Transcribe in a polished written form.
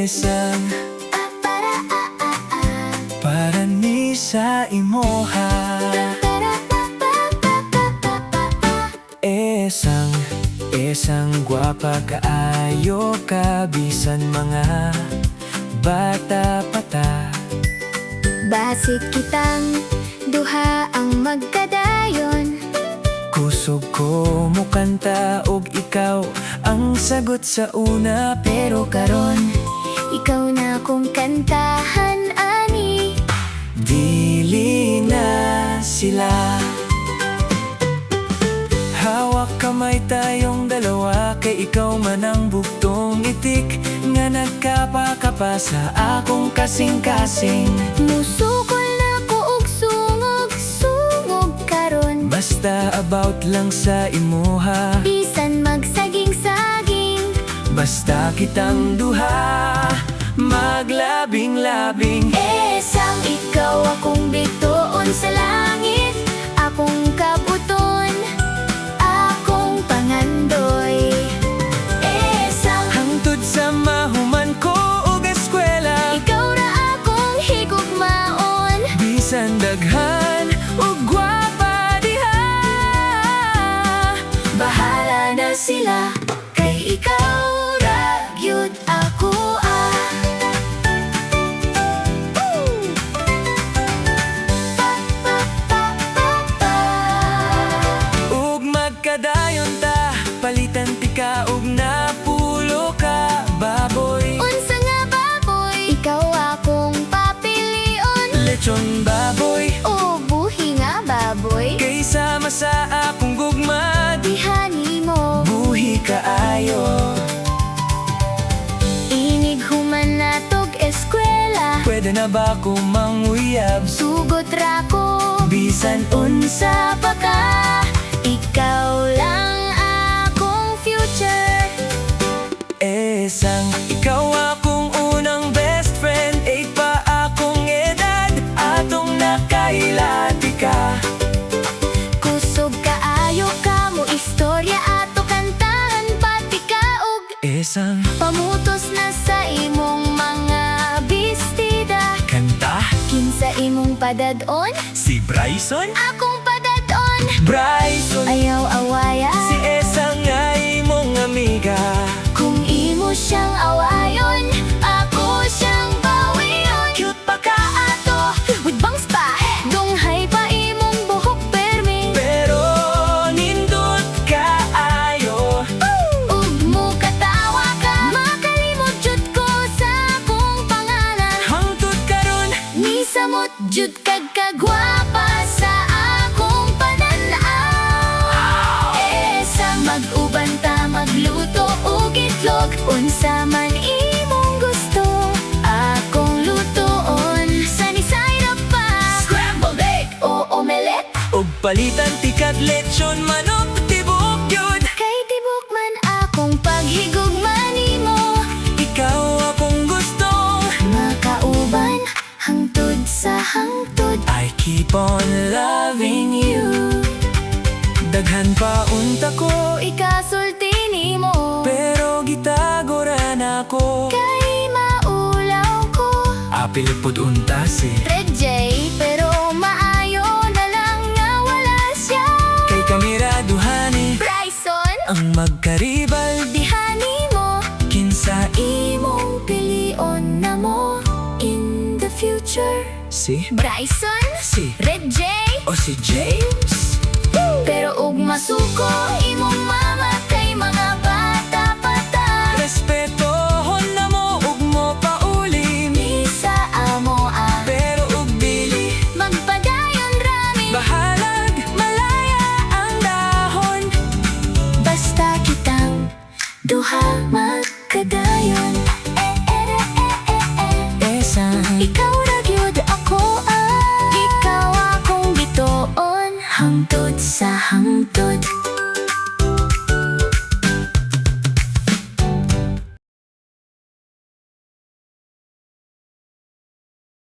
Esang para ni sa imoha. Esang gwapa kaayo ka bisan mga bata pata. Basig kitang duha ang magkadayon. Kusog ko mo kanta og ikaw ang sagot sa una. Pero karon, ikaw na kong kantahan ani. Dili na sila. Hawak kamay tayong dalawa, kay ikaw man ang buktong itik nga nagkapakapa sa akong kasing-kasing. Musukol na ko og sungog karon. Basta about lang sa imuha, Bisan magsaging-saging. basta kitang duha maglabing-labing. Esang ikaw akong bituon sa langit, akong kabuton, akong pangandoy. Esang Hangtod sa mahuman ko og eskwela, ikaw ra akong higugmaon. bisan daghan ug gwapa diha. Bahala na sila, kay ikaw ra gyud ako Ug magkadayon ta, palitan ti ka ug napulo ka baboy. Unsa nga baboy? Ikaw akong papilion. Lechon baboy, O buhi nga baboy. kay sama sa akong gugma, Dihani mo, buhi kaayo. inig human natog eskwela. Pwede na ba ko manguyab? Sugot ra ko, Bisan unsa pa ka. Ikaw lang akong future. Esang ikaw akong unang best friend, 8 pa akong edad, atong nakailati ka. Kusog kaayo ka mo istorya ato kantahan pati kaog. Esang Pamutos na sa imong mga bestida. kanta, Kinsa imong padadon, si Bryson? akong padadon. Bryson, Ayaw awaya, si Esang ay mong amiga. kung imo siyang awayon, ako siyang bawion. Cute pa ka Ato, with bangs pa, dunghay pa imong buhok permi. pero nindot kaayo. Ug mo katawa ka, makalimot jud ko sa akong pangalan. Hangtod karon, Nisamot jud kag kagwapa sa akong pananaw. Esang mag-uban ta magluto og itlog. Unsa man imong gusto, akong lutoon. Sunny side up pa, scrambled egg o omelette. og palitan tikat lechon manok tibok yun. Kay tibok man akong paghigugma nimo. Ikaw akong gustong Makauban hangtod sa hangtod. I keep on loving you. Daghan pa unta ko, Ikasulti nimo, pero gitagoran ako. kay maulaw ko. Apil pud unta si Red J, pero maayo na lang nga wala siya. kay kamera duhani Bryson, ang magkaribal. dihani mo, Kinsa imong pilion na mo in the future. si Bryson, si Red J, o si James? pero ug masuko imong mama kay mga bata pata. Respetohon na mo ug mo pauli, Misa amo pero ug dili magpadayon rami. bahalag malaya ang dahon. Basta kitang duha magkadayon. Esang Ikaw ra gyud ako ikaw akong bituon hangtod sa hangtod.